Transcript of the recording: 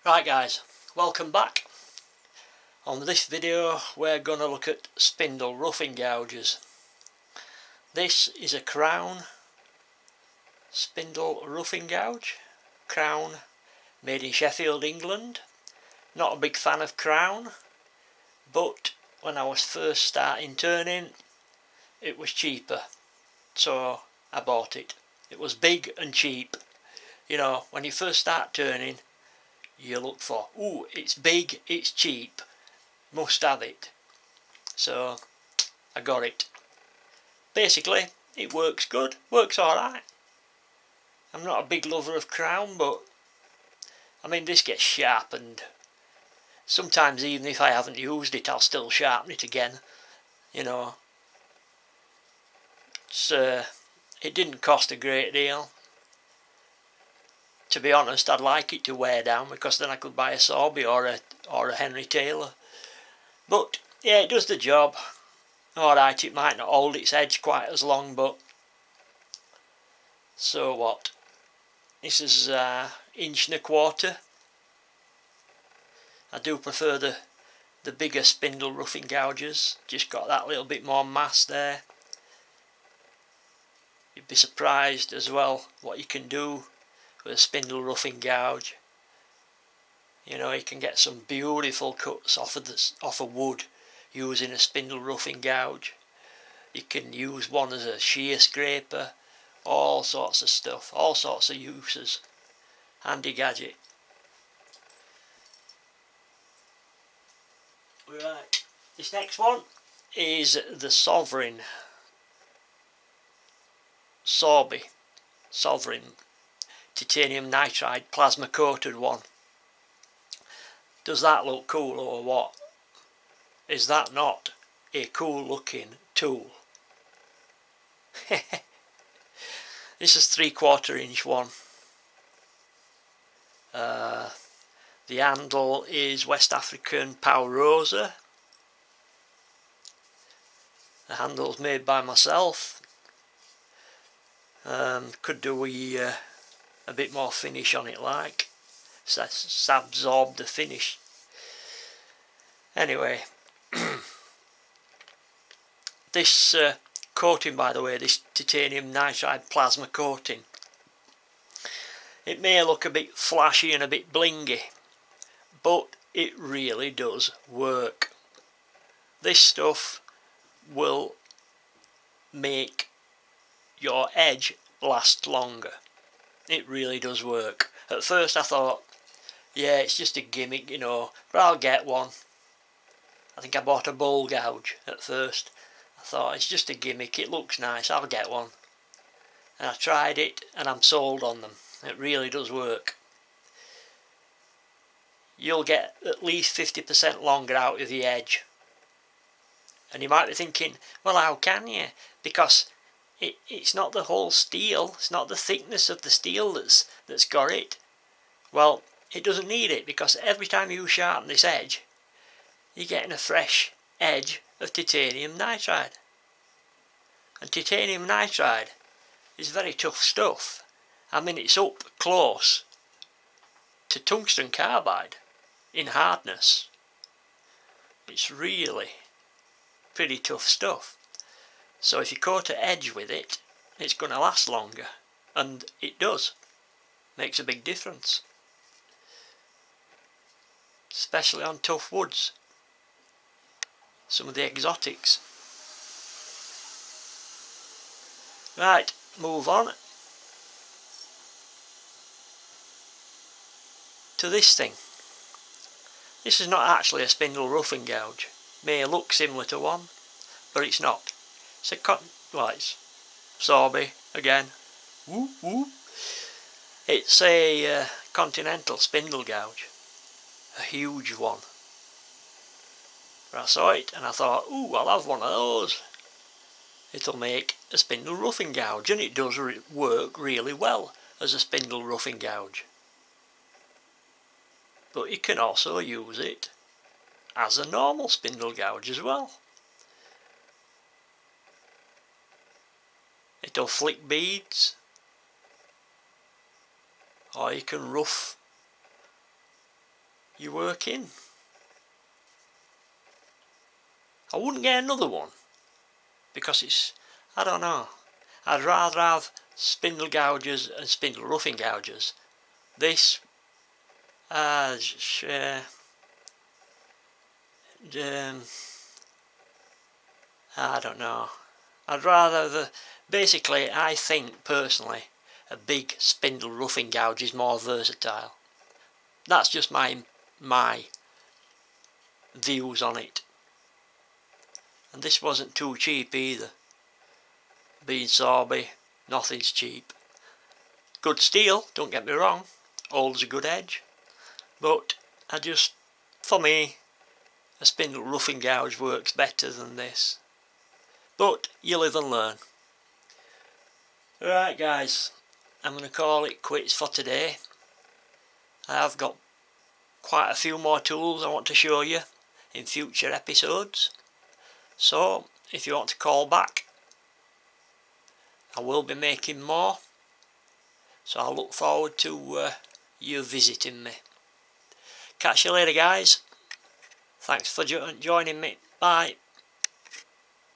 Right guys, welcome back. On this video we're going to look at spindle roughing gouges. This is a Crown spindle roughing gouge. Crown, made in Sheffield, England. Not a big fan of Crown, but when I was first starting turning it was cheaper, so I bought it. It was big and cheap. You know, when you first start turning you look for, ooh, it's big, it's cheap, must have it. So I got it. Basically it works good, works alright. I'm not a big lover of Crown, but I mean this gets sharpened. Sometimes even if I haven't used it I'll still sharpen it again. You know, it didn't cost a great deal. To be honest, I'd like it to wear down because then I could buy a Sorby or a Henry Taylor. But yeah, it does the job. Alright, it might not hold its edge quite as long, but so what? This is 1.25 inches. I do prefer the bigger spindle roughing gouges. Just got that little bit more mass there. You'd be surprised as well what you can do with a spindle roughing gouge. You know, you can get some beautiful cuts off of wood using a spindle roughing gouge. You can use one as a shear scraper, all sorts of stuff, all sorts of uses. Handy gadget. Right, this next one is the Sovereign titanium nitride plasma coated one. Does that look cool or what? Is that not a cool looking tool? This is 3/4 inch one. The handle is West African Power Rosa. The handle's made by myself. Could do a bit more finish on it, like. So that's absorbed the finish. Anyway, this coating, by the way, this titanium nitride plasma coating, it may look a bit flashy and a bit blingy, but it really does work. This stuff will make your edge last longer. It really does work. At first I thought, yeah, it's just a gimmick, you know, but I'll get one. I think I bought a bowl gouge at first. I thought, it's just a gimmick, it looks nice, I'll get one. And I tried it and I'm sold on them. It really does work. You'll get at least 50% longer out of the edge. And you might be thinking, well, how can you? Because it's not the whole steel, it's not the thickness of the steel that's got it. Well, it doesn't need it, because every time you sharpen this edge, you're getting a fresh edge of titanium nitride. And titanium nitride is very tough stuff. I mean, it's up close to tungsten carbide in hardness. It's really pretty tough stuff. So if you coat an edge with it, it's going to last longer, and it does. Makes a big difference, especially on tough woods, some of the exotics. Right, move on to this thing. This is not actually a spindle roughing gouge. May look similar to one, but it's not. It's it's Sorby again. Whoop whoop. It's a continental spindle gouge, a huge one. I saw it and I thought, ooh, I'll have one of those. It'll make a spindle roughing gouge, and it does work really well as a spindle roughing gouge. But you can also use it as a normal spindle gouge as well. It'll flick beads, or you can rough you work in. I wouldn't get another one because it's, I don't know, I'd rather have spindle gougers and spindle roughing gougers. This I don't know. I'd rather basically, I think personally a big spindle roughing gouge is more versatile. That's just my views on it. And this wasn't too cheap either. Being Sorby, nothing's cheap. Good steel, don't get me wrong, holds a good edge, but for me, a spindle roughing gouge works better than this. But you live and learn. Right guys, I'm going to call it quits for today. I have got quite a few more tools I want to show you in future episodes. So, if you want to call back, I will be making more. So I look forward to you visiting me. Catch you later guys. Thanks for joining me. Bye.